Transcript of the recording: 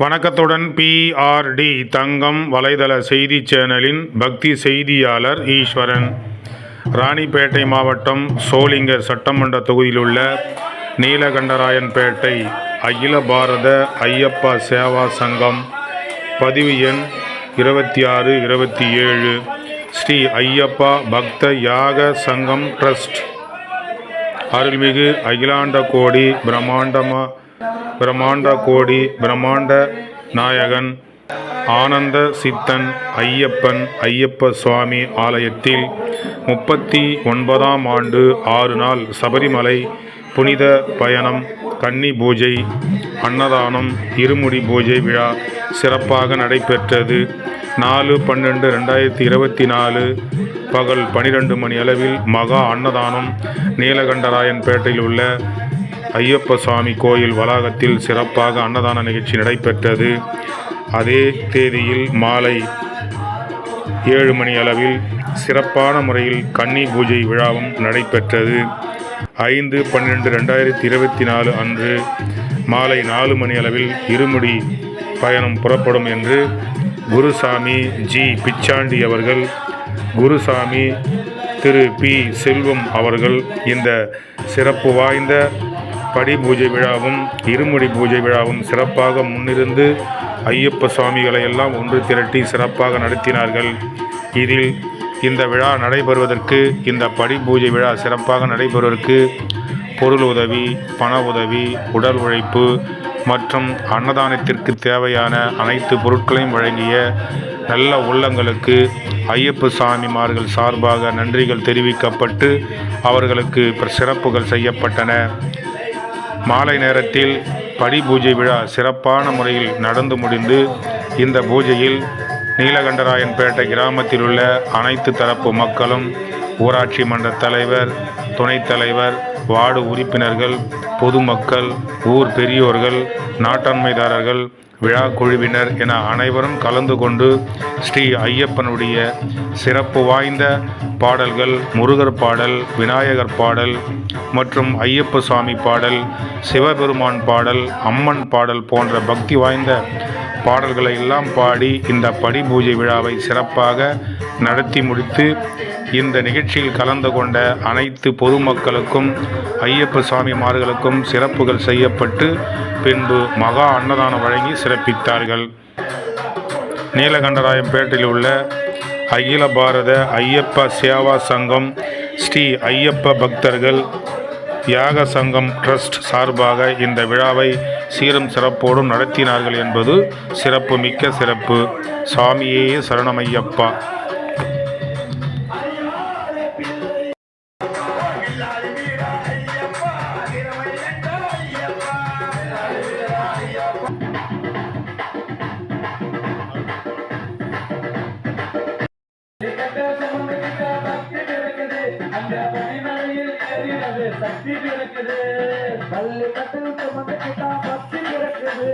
வணக்கத்துடன் PRD தங்கம் வலைதள செய்தி சேனலின் பக்தி செய்தியாளர் ஈஸ்வரன். ராணிப்பேட்டை மாவட்டம் சோளிங்கர் சட்டமன்ற தொகுதியில் உள்ள நீலகண்டராயன்பேட்டை அகில பாரத ஐயப்பா சேவா சங்கம் பதிவு எண் 2627 ஸ்ரீ ஐயப்பா பக்த யாக சங்கம் ட்ரஸ்ட் அருள்மிகு அகிலாண்ட கோடி பிரம்மாண்ட நாயகன் ஆனந்த சித்தன் ஐயப்ப சுவாமி ஆலயத்தில் 39ஆம் ஆண்டு 6 நாள் சபரிமலை புனித பயணம், கன்னி பூஜை, அன்னதானம், இருமுடி பூஜை விழா சிறப்பாக நடைபெற்றது. 4/12/2024 பகல் 12 மணி அளவில் மகா அன்னதானம் நீலகண்டராயன்பேட்டையில் உள்ள ஐயப்ப சுவாமி கோயில் வளாகத்தில் சிறப்பாக அன்னதான நிகழ்ச்சி நடைபெற்றது. அதே தேதியில் மாலை 7 மணி அளவில் சிறப்பான முறையில் கன்னி பூஜை விழாவும் நடைபெற்றது. 5/12/2024 அன்று மாலை 4 மணி அளவில் இருமுடி பயணம் புறப்படும் என்று குருசாமி ஜி பிச்சாண்டி அவர்கள், குருசாமி திரு பி செல்வம் அவர்கள் இந்த சிறப்பு வாய்ந்த படி பூஜை விழாவும் இருமுடி பூஜை விழாவும் சிறப்பாக முன்னிருந்து ஐயப்ப சுவாமிகளை எல்லாம் ஒன்று திரட்டி சிறப்பாக நடத்தினார்கள். இதில் இந்த விழா நடைபெறுவதற்கு, இந்த படி பூஜை விழா சிறப்பாக நடைபெறுவதற்கு பொருள் உதவி, பண உதவி, உடல் உழைப்பு மற்றும் அன்னதானத்திற்கு தேவையான அனைத்து பொருட்களையும் வழங்கிய நல்ல உள்ளங்களுக்கு ஐயப்ப சாமிமார்கள் சார்பாக நன்றிகள் தெரிவிக்கப்பட்டு அவர்களுக்கு சிறப்புகள் செய்யப்பட்டன. மாலை நேரத்தில் படி பூஜை விழா சிறப்பான முறையில் நடந்து முடிந்து, இந்த பூஜையில் நீலகண்டராயன்பேட்டை கிராமத்தில் உள்ள அனைத்து தரப்பு மக்களும், ஊராட்சி மன்ற தலைவர், துணைத் தலைவர், வார்டு உறுப்பினர்கள், பொதுமக்கள், ஊர் பெரியோர்கள், நாட்டாண்மைதாரர்கள், விழா குழுவினர் என அனைவரும் கலந்து கொண்டு ஸ்ரீ ஐயப்பனுடைய சிறப்பு வாய்ந்த பாடல்கள், முருகர் பாடல், விநாயகர் பாடல் மற்றும் ஐயப்ப சுவாமி பாடல், சிவபெருமான் பாடல், அம்மன் பாடல் போன்ற பக்தி வாய்ந்த பாடல்களை எல்லாம் பாடி இந்த படி பூஜை விழாவை சிறப்பாக நடத்தி முடித்து, இந்த நிகழ்ச்சியில் கலந்து கொண்ட அனைத்து பொதுமக்களுக்கும் ஐயப்ப சுவாமிமார்களுக்கும் சிறப்புகள் செய்யப்பட்டு பின்பு மகா அன்னதானம் வழங்கி சிறப்பித்தார்கள். நீலகண்டராயன்பேட்டையில் உள்ள அகில பாரத ஐயப்பா சேவா சங்கம் ஸ்ரீ ஐயப்ப பக்தர்கள் யாக சங்கம் ட்ரஸ்ட் சார்பாக இந்த விழாவை சீரும் சிறப்போடும் நடத்தினார்கள் என்பது சிறப்பு மிக்க சிறப்பு. சாமியே சரணமையப்பா. சக்தி இருக்குது, கல்லு கட்டில் சுமந்துக்கிட்டா பக்தி இருக்குது.